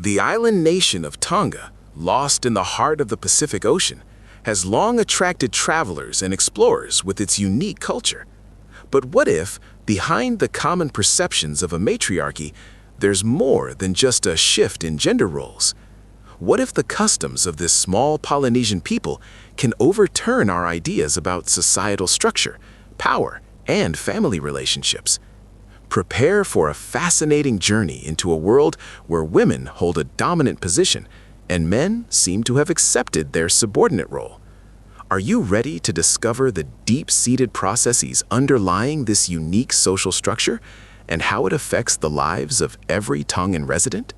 The island nation of Tonga, lost in the heart of the Pacific Ocean, has long attracted travelers and explorers with its unique culture. But what if, behind the common perceptions of a matriarchy, there's more than just a shift in gender roles? What if the customs of this small Polynesian people can overturn our ideas about societal structure, power, and family relationships? Prepare for a fascinating journey into a world where women hold a dominant position and men seem to have accepted their subordinate role. Are you ready to discover the deep-seated processes underlying this unique social structure and how it affects the lives of every Tongan resident?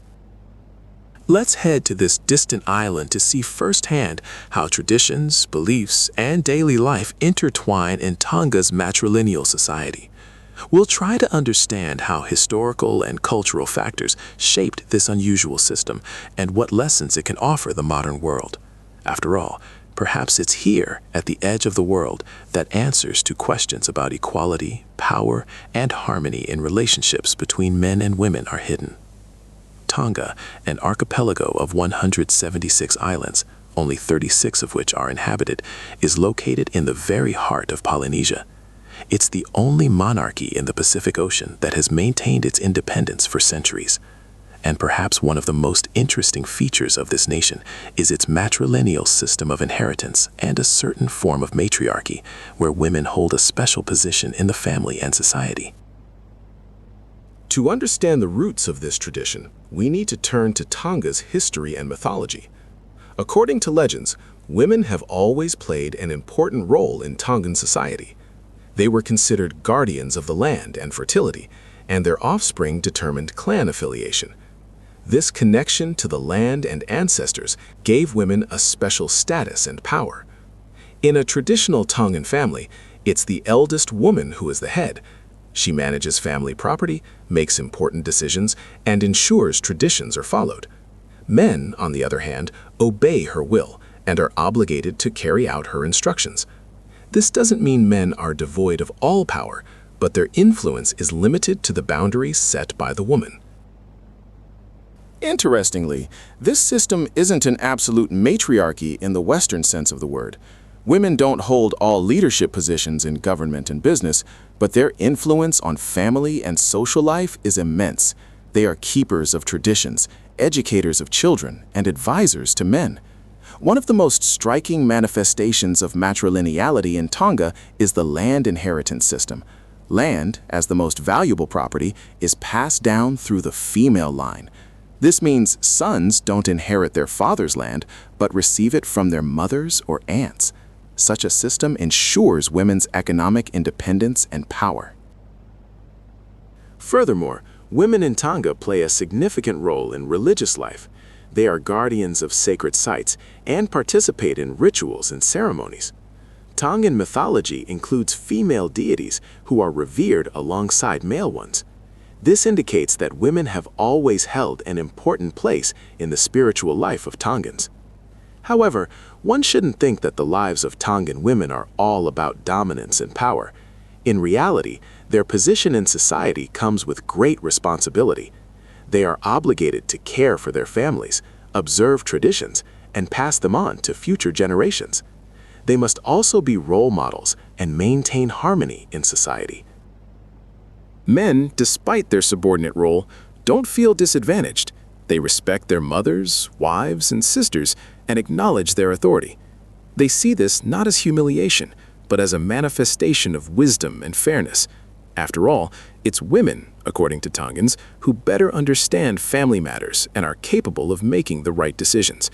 Let's head to this distant island to see firsthand how traditions, beliefs, and daily life intertwine in Tonga's matrilineal society. We'll try to understand how historical and cultural factors shaped this unusual system and what lessons it can offer the modern world. After all, perhaps it's here, at the edge of the world, that answers to questions about equality, power, and harmony in relationships between men and women are hidden. Tonga, an archipelago of 176 islands, only 36 of which are inhabited, is located in the very heart of Polynesia. It's the only monarchy in the Pacific Ocean that has maintained its independence for centuries. And perhaps one of the most interesting features of this nation is its matrilineal system of inheritance and a certain form of matriarchy, where women hold a special position in the family and society. To understand the roots of this tradition, we need to turn to Tonga's history and mythology. According to legends, women have always played an important role in Tongan society. They were considered guardians of the land and fertility, and their offspring determined clan affiliation. This connection to the land and ancestors gave women a special status and power. In a traditional Tongan family, it's the eldest woman who is the head. She manages family property, makes important decisions, and ensures traditions are followed. Men, on the other hand, obey her will and are obligated to carry out her instructions. This doesn't mean men are devoid of all power, but their influence is limited to the boundaries set by the woman. Interestingly, this system isn't an absolute matriarchy in the Western sense of the word. Women don't hold all leadership positions in government and business, but their influence on family and social life is immense. They are keepers of traditions, educators of children, and advisors to men. One of the most striking manifestations of matrilineality in Tonga is the land inheritance system. Land, as the most valuable property, is passed down through the female line. This means sons don't inherit their father's land, but receive it from their mothers or aunts. Such a system ensures women's economic independence and power. Furthermore, women in Tonga play a significant role in religious life. They are guardians of sacred sites and participate in rituals and ceremonies. Tongan mythology includes female deities who are revered alongside male ones. This indicates that women have always held an important place in the spiritual life of Tongans. However, one shouldn't think that the lives of Tongan women are all about dominance and power. In reality, their position in society comes with great responsibility. They are obligated to care for their families, observe traditions, and pass them on to future generations. They must also be role models and maintain harmony in society. Men, despite their subordinate role, don't feel disadvantaged. They respect their mothers, wives, and sisters and acknowledge their authority. They see this not as humiliation, but as a manifestation of wisdom and fairness. After all, it's women, according to Tongans, who better understand family matters and are capable of making the right decisions.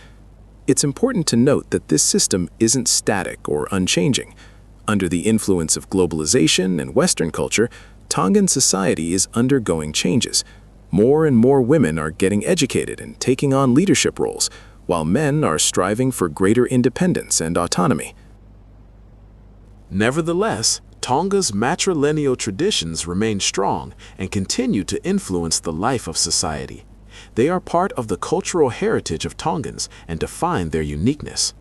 It's important to note that this system isn't static or unchanging. Under the influence of globalization and Western culture, Tongan society is undergoing changes. More and more women are getting educated and taking on leadership roles, while men are striving for greater independence and autonomy. Nevertheless, Tonga's matrilineal traditions remain strong and continue to influence the life of society. They are part of the cultural heritage of Tongans and define their uniqueness.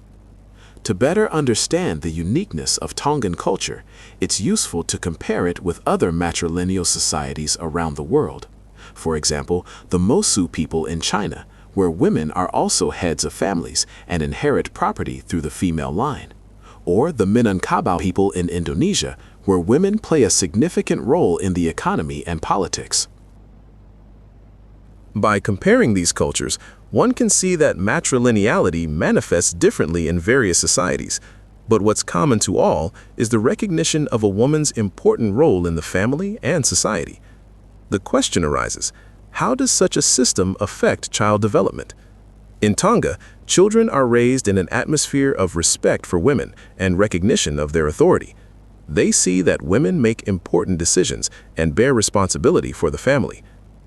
To better understand the uniqueness of Tongan culture, it's useful to compare it with other matrilineal societies around the world. For example, the Mosu people in China, where women are also heads of families and inherit property through the female line. Or the Minangkabau people in Indonesia, where women play a significant role in the economy and politics. By comparing these cultures, one can see that matrilineality manifests differently in various societies, but what's common to all is the recognition of a woman's important role in the family and society. The question arises, how does such a system affect child development? In Tonga, children are raised in an atmosphere of respect for women and recognition of their authority. They see that women make important decisions and bear responsibility for the family.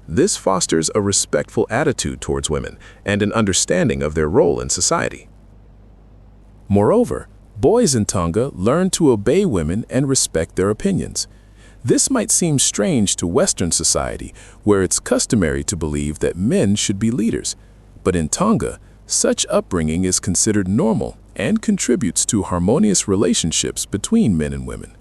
This fosters a respectful attitude towards women and an understanding of their role in society. Moreover, boys in Tonga learn to obey women and respect their opinions. This might seem strange to Western society, where it's customary to believe that men should be leaders. But in Tonga, such upbringing is considered normal and contributes to harmonious relationships between men and women.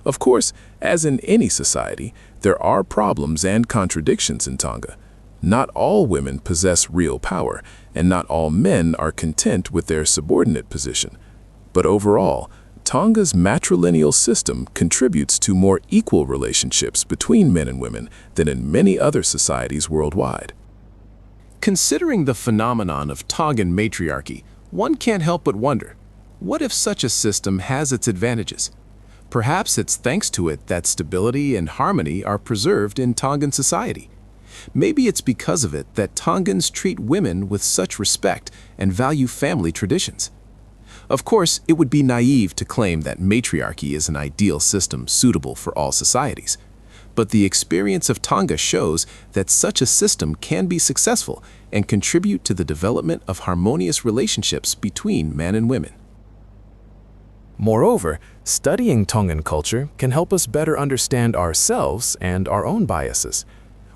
Of course, as in any society, there are problems and contradictions in Tonga. Not all women possess real power, and not all men are content with their subordinate position. But overall, Tonga's matrilineal system contributes to more equal relationships between men and women than in many other societies worldwide. Considering the phenomenon of Tongan matriarchy, one can't help but wonder, what if such a system has its advantages? Perhaps it's thanks to it that stability and harmony are preserved in Tongan society. Maybe it's because of it that Tongans treat women with such respect and value family traditions. Of course, it would be naive to claim that matriarchy is an ideal system suitable for all societies. But the experience of Tonga shows that such a system can be successful and contribute to the development of harmonious relationships between men and women. Moreover, studying Tongan culture can help us better understand ourselves and our own biases.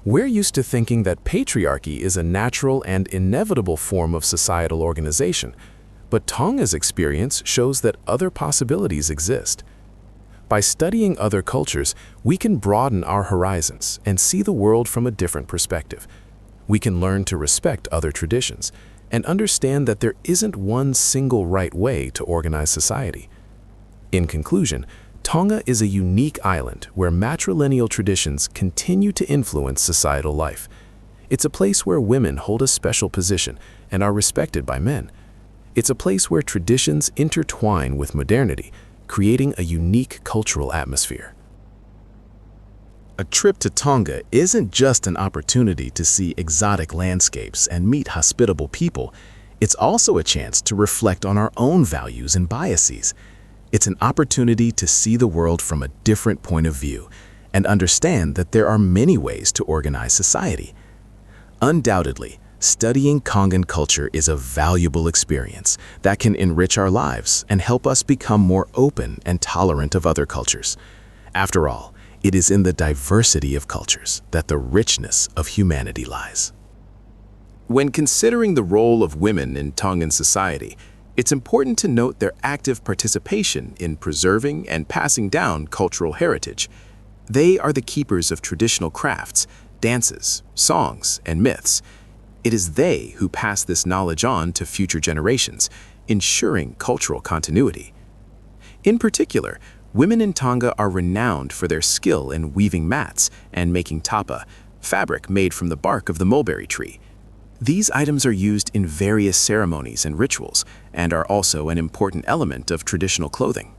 We're used to thinking that patriarchy is a natural and inevitable form of societal organization, but Tonga's experience shows that other possibilities exist. By studying other cultures, we can broaden our horizons and see the world from a different perspective. We can learn to respect other traditions and understand that there isn't one single right way to organize society. In conclusion, Tonga is a unique island where matrilineal traditions continue to influence societal life. It's a place where women hold a special position and are respected by men. It's a place where traditions intertwine with modernity, creating a unique cultural atmosphere. A trip to Tonga isn't just an opportunity to see exotic landscapes and meet hospitable people. It's also a chance to reflect on our own values and biases. It's an opportunity to see the world from a different point of view and understand that there are many ways to organize society. Undoubtedly, studying Tongan culture is a valuable experience that can enrich our lives and help us become more open and tolerant of other cultures. After all, it is in the diversity of cultures that the richness of humanity lies. When considering the role of women in Tongan society, it's important to note their active participation in preserving and passing down cultural heritage. They are the keepers of traditional crafts, dances, songs, and myths. It is they who pass this knowledge on to future generations, ensuring cultural continuity. In particular, women in Tonga are renowned for their skill in weaving mats and making tapa, fabric made from the bark of the mulberry tree. These items are used in various ceremonies and rituals, and are also an important element of traditional clothing.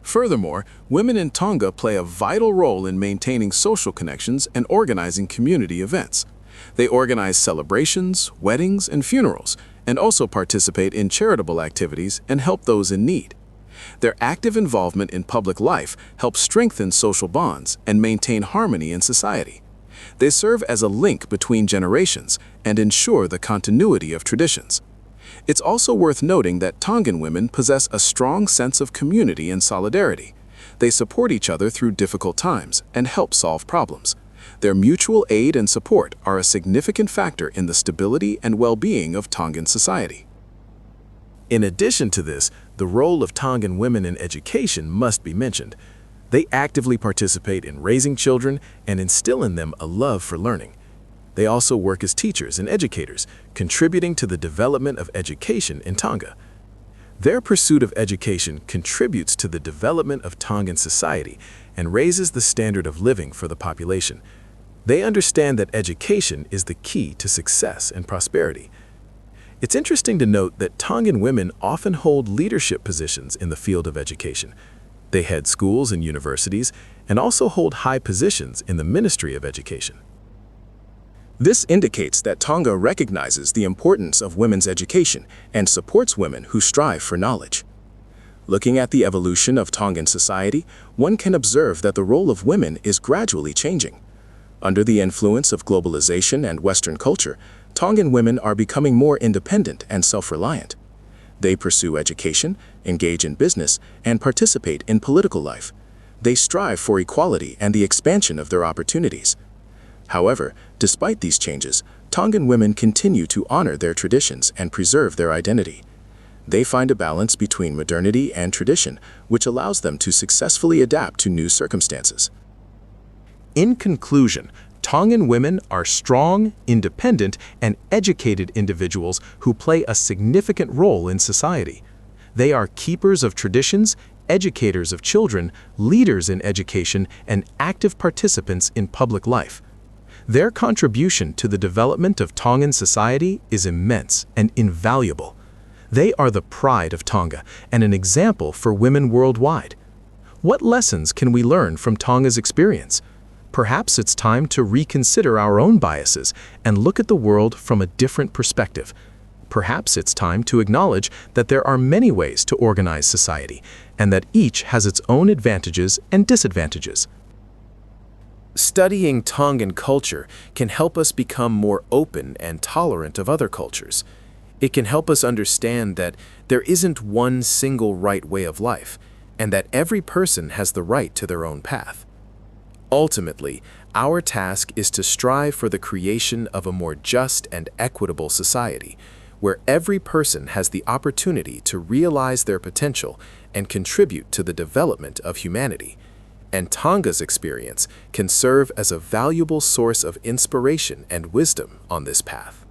Furthermore, women in Tonga play a vital role in maintaining social connections and organizing community events. They organize celebrations, weddings, and funerals, and also participate in charitable activities and help those in need. Their active involvement in public life helps strengthen social bonds and maintain harmony in society. They serve as a link between generations and ensure the continuity of traditions. It's also worth noting that Tongan women possess a strong sense of community and solidarity. They support each other through difficult times and help solve problems. Their mutual aid and support are a significant factor in the stability and well-being of Tongan society. In addition to this, the role of Tongan women in education must be mentioned. They actively participate in raising children and instill in them a love for learning. They also work as teachers and educators, contributing to the development of education in Tonga. Their pursuit of education contributes to the development of Tongan society and raises the standard of living for the population. They understand that education is the key to success and prosperity. It's interesting to note that Tongan women often hold leadership positions in the field of education. They head schools and universities and also hold high positions in the Ministry of Education. This indicates that Tonga recognizes the importance of women's education and supports women who strive for knowledge. Looking at the evolution of Tongan society, one can observe that the role of women is gradually changing. Under the influence of globalization and Western culture, Tongan women are becoming more independent and self-reliant. They pursue education, engage in business, and participate in political life. They strive for equality and the expansion of their opportunities. However, despite these changes, Tongan women continue to honor their traditions and preserve their identity. They find a balance between modernity and tradition, which allows them to successfully adapt to new circumstances. In conclusion, Tongan women are strong, independent, and educated individuals who play a significant role in society. They are keepers of traditions, educators of children, leaders in education, and active participants in public life. Their contribution to the development of Tongan society is immense and invaluable. They are the pride of Tonga and an example for women worldwide. What lessons can we learn from Tonga's experience? Perhaps it's time to reconsider our own biases and look at the world from a different perspective. Perhaps it's time to acknowledge that there are many ways to organize society and that each has its own advantages and disadvantages. Studying Tongan culture can help us become more open and tolerant of other cultures. It can help us understand that there isn't one single right way of life, and that every person has the right to their own path. Ultimately, our task is to strive for the creation of a more just and equitable society, where every person has the opportunity to realize their potential and contribute to the development of humanity. And Tonga's experience can serve as a valuable source of inspiration and wisdom on this path.